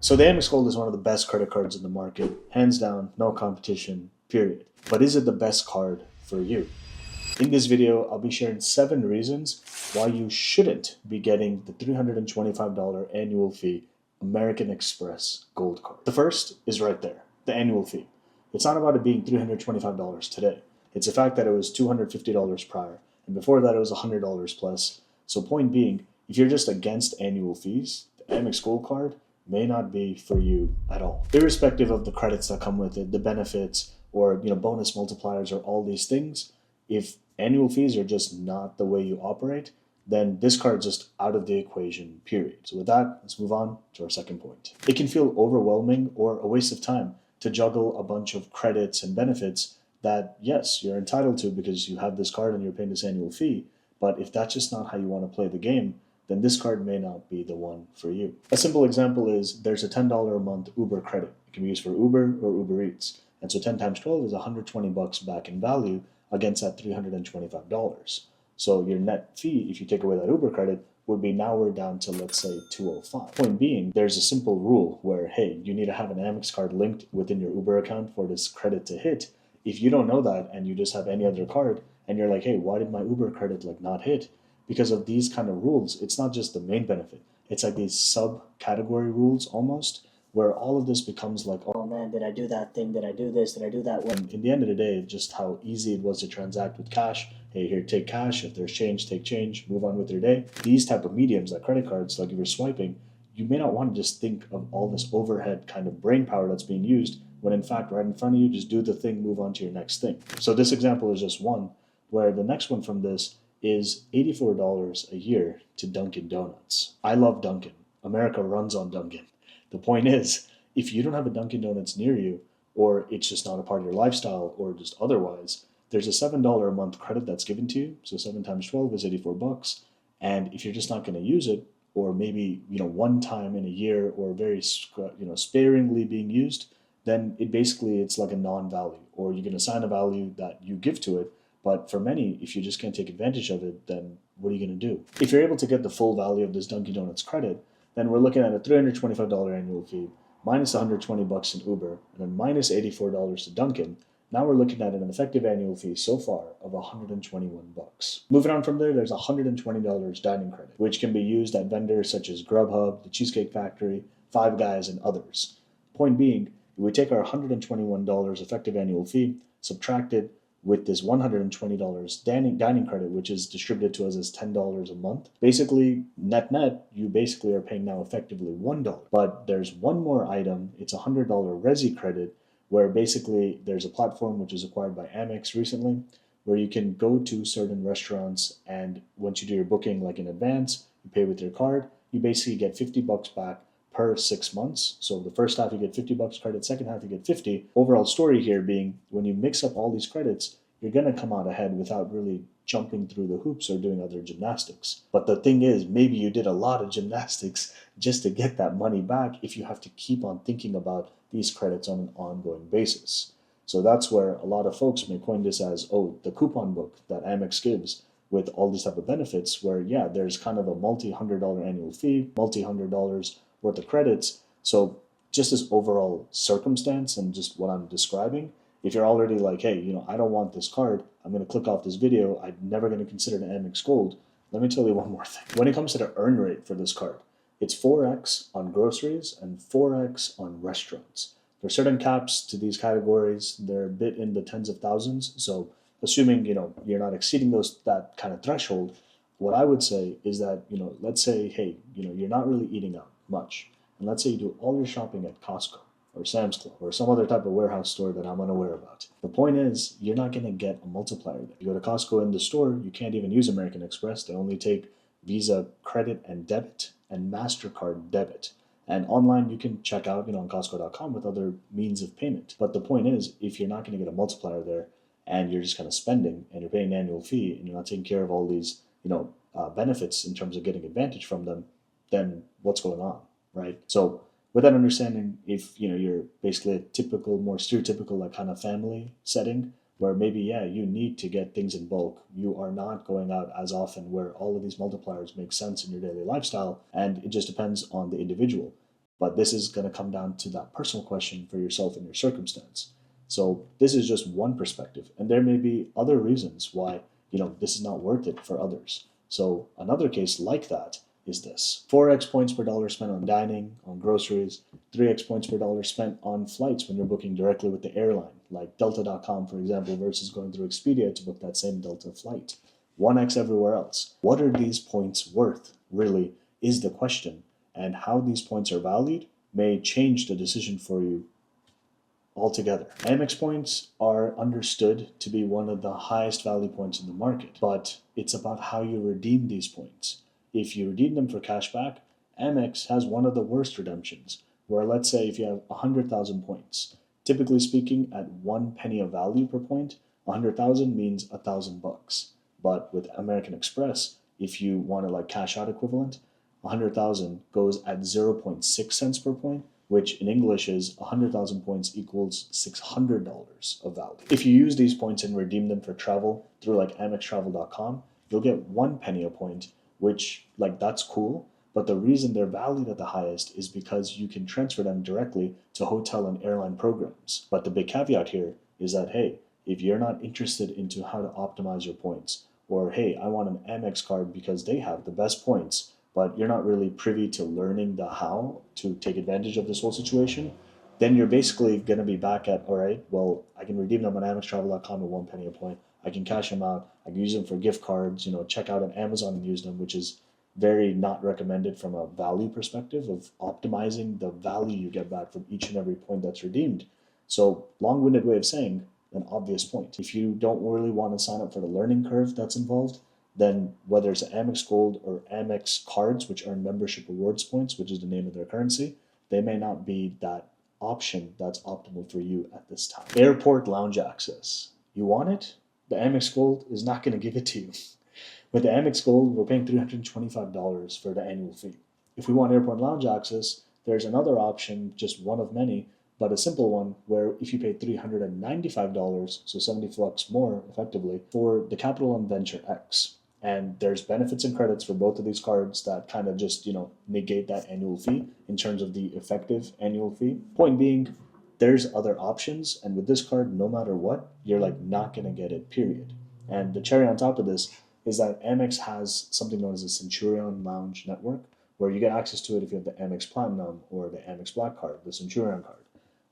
So the Amex Gold is one of the best credit cards in the market, hands down, no competition, period. But is it the best card for you? In this video, I'll be sharing 7 reasons why you shouldn't be getting the $325 annual fee American Express Gold Card. The first is right there, the annual fee. It's not about it being $325 today. It's the fact that it was $250 prior, and before that it was $100 plus. So point being, if you're just against annual fees, the Amex Gold Card may not be for you at all. Irrespective of the credits that come with it, the benefits, or bonus multipliers, or all these things, if annual fees are just not the way you operate, then this card's just out of the equation, period. So with that, let's move on to our second point. It can feel overwhelming or a waste of time to juggle a bunch of credits and benefits that, yes, you're entitled to because you have this card and you're paying this annual fee, but if that's just not how you want to play the game, then this card may not be the one for you. A simple example is there's a $10 a month Uber credit. It can be used for Uber or Uber Eats. And so 10 times 12 is $120 back in value against that $325. So your net fee, if you take away that Uber credit, would be now we're down to, let's say, 205. Point being, there's a simple rule where, hey, you need to have an Amex card linked within your Uber account for this credit to hit. If you don't know that and you just have any other card and you're like, hey, why did my Uber credit not hit? Because of these kind of rules, it's not just the main benefit. It's like these subcategory rules almost, where all of this becomes like, oh man, did I do that thing? Did I do this? Did I do that? When in the end of the day, just how easy it was to transact with cash. Hey, here, take cash. If there's change, take change. Move on with your day. These type of mediums, like credit cards, like if you're swiping, you may not want to just think of all this overhead kind of brain power that's being used when in fact right in front of you, just do the thing, move on to your next thing. So this example is just one, where the next one from this is $84 a year to Dunkin' Donuts. I love Dunkin'. America runs on Dunkin'. The point is, if you don't have a Dunkin' Donuts near you, or it's just not a part of your lifestyle, or just otherwise, there's a $7 a month credit that's given to you. So 7 times 12 is $84. And if you're just not going to use it, or maybe one time in a year, or very sparingly being used, then it's like a non-value, or you can assign a value that you give to it. But for many, if you just can't take advantage of it, then what are you going to do? If you're able to get the full value of this Dunkin' Donuts credit, then we're looking at a $325 annual fee, minus $120 in Uber, and then minus $84 to Dunkin'. Now we're looking at an effective annual fee so far of $121. Moving on from there, there's $120 dining credit, which can be used at vendors such as Grubhub, the Cheesecake Factory, Five Guys, and others. Point being, if we take our $121 effective annual fee, subtract it with this $120 dining credit, which is distributed to us as $10 a month. Basically, net, you basically are paying now effectively $1. But there's one more item. It's a $100 Resy Credit, where basically there's a platform which was acquired by Amex recently, where you can go to certain restaurants, and once you do your booking like in advance, you pay with your card, you basically get $50 back per 6 months. So the first half you get $50 credit, second half you get 50. Overall story here being, when you mix up all these credits, you're going to come out ahead without really jumping through the hoops or doing other gymnastics. But the thing is, maybe you did a lot of gymnastics just to get that money back if you have to keep on thinking about these credits on an ongoing basis. So that's where a lot of folks may coin this as, oh, the coupon book that Amex gives with all these type of benefits, where yeah, there's kind of a multi-$100 annual fee, multi-$100 worth of credits. So just this overall circumstance and just what I'm describing, if you're already like, hey, I don't want this card, I'm going to click off this video, I'm never going to consider an Amex Gold, let me tell you one more thing. When it comes to the earn rate for this card, it's 4x on groceries and 4x on restaurants. There are certain caps to these categories. They're a bit in the tens of thousands. So assuming, you're not exceeding that kind of threshold, what I would say is that, let's say, hey, you're not really eating out much. And let's say you do all your shopping at Costco or Sam's Club or some other type of warehouse store that I'm unaware about. The point is, you're not going to get a multiplier there. You go to Costco in the store, you can't even use American Express. They only take Visa credit and debit and MasterCard debit. And online, you can check out, on Costco.com with other means of payment. But the point is, if you're not going to get a multiplier there and you're just kind of spending and you're paying an annual fee and you're not taking care of all these, benefits in terms of getting advantage from them, then what's going on, right? So with that understanding, if you're basically a typical, more stereotypical like kind of family setting where maybe you need to get things in bulk, you are not going out as often, where all of these multipliers make sense in your daily lifestyle, and it just depends on the individual. But this is going to come down to that personal question for yourself and your circumstance. So this is just one perspective, and there may be other reasons why, this is not worth it for others. So another case like that is this: 4x points per dollar spent on dining, on groceries, 3x points per dollar spent on flights when you're booking directly with the airline, like Delta.com, for example, versus going through Expedia to book that same Delta flight. 1x everywhere else. What are these points worth, really, is the question, and how these points are valued may change the decision for you altogether. Amex points are understood to be one of the highest value points in the market, but it's about how you redeem these points. If you redeem them for cashback, Amex has one of the worst redemptions, where let's say if you have 100,000 points, typically speaking, at 1 penny of value per point, 100,000 means $1,000. But with American Express, if you want to cash out equivalent, 100,000 goes at 0.6 cents per point, which in English is 100,000 points equals $600 of value. If you use these points and redeem them for travel through AmexTravel.com, you'll get 1 penny a point, which that's cool. But the reason they're valued at the highest is because you can transfer them directly to hotel and airline programs. But the big caveat here is that, hey, if you're not interested into how to optimize your points, or hey, I want an Amex card because they have the best points, but you're not really privy to learning the how to take advantage of this whole situation, then you're basically going to be back at, all right, well, I can redeem them on AmexTravel.com at 1 penny a point. I can cash them out. I can use them for gift cards, check out on Amazon and use them, which is very not recommended from a value perspective of optimizing the value you get back from each and every point that's redeemed. So long-winded way of saying an obvious point. If you don't really want to sign up for the learning curve that's involved, then whether it's Amex Gold or Amex cards, which earn membership rewards points, which is the name of their currency, they may not be that option that's optimal for you at this time. Airport lounge access. You want it? The Amex Gold is not going to give it to you. With the Amex Gold, we're paying $325 for the annual fee. If we want airport lounge access, there's another option, just one of many, but a simple one, where if you pay $395, so 70 bucks more effectively, for the Capital One Venture X. And there's benefits and credits for both of these cards that kind of just, negate that annual fee in terms of the effective annual fee. Point being, there's other options, and with this card, no matter what, you're not going to get it, period. And the cherry on top of this is that Amex has something known as a Centurion Lounge Network, where you get access to it if you have the Amex Platinum or the Amex Black card, the Centurion card,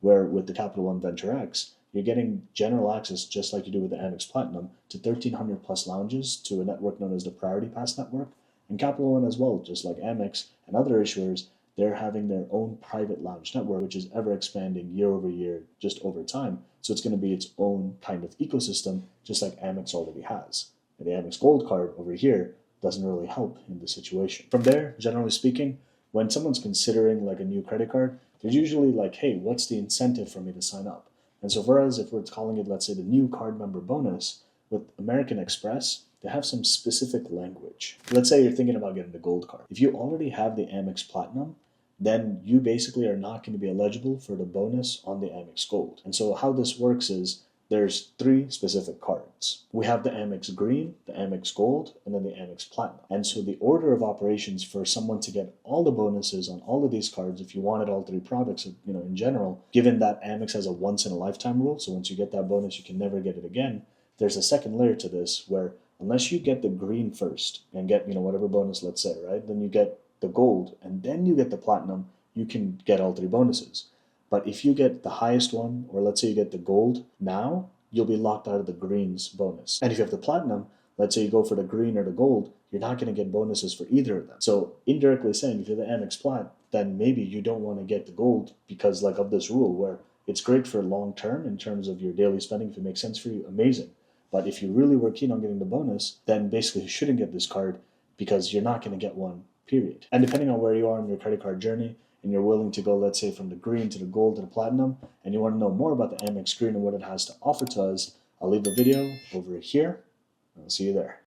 where with the Capital One Venture X, you're getting general access, just like you do with the Amex Platinum, to 1,300 plus lounges to a network known as the Priority Pass Network. And Capital One as well, just like Amex and other issuers, they're having their own private lounge network, which is ever expanding year over year, just over time. So it's going to be its own kind of ecosystem, just like Amex already has. And the Amex Gold card over here doesn't really help in this situation. From there, generally speaking, when someone's considering a new credit card, there's usually hey, what's the incentive for me to sign up? And so for us, if we're calling it, let's say, the new card member bonus, with American Express, they have some specific language. Let's say you're thinking about getting the gold card. If you already have the Amex Platinum, then you basically are not going to be eligible for the bonus on the Amex Gold. And so how this works is there's 3 specific cards. We have the Amex Green, the Amex Gold, and then the Amex Platinum. And so the order of operations for someone to get all the bonuses on all of these cards, if you wanted all 3 products, in general, given that Amex has a once-in-a-lifetime rule, so once you get that bonus, you can never get it again, there's a second layer to this where unless you get the green first and get, whatever bonus, let's say, right, then you get the gold, and then you get the platinum, you can get all 3 bonuses. But if you get the highest one, or let's say you get the gold now, you'll be locked out of the greens bonus. And if you have the platinum, let's say you go for the green or the gold, you're not going to get bonuses for either of them. So indirectly saying, if you're the Amex Plat, then maybe you don't want to get the gold because of this rule where it's great for long term in terms of your daily spending. If it makes sense for you, amazing. But if you really were keen on getting the bonus, then basically you shouldn't get this card because you're not going to get one, period. And depending on where you are in your credit card journey, and you're willing to go, let's say, from the green to the gold to the platinum, and you want to know more about the Amex Green and what it has to offer to us, I'll leave the video over here. I'll see you there.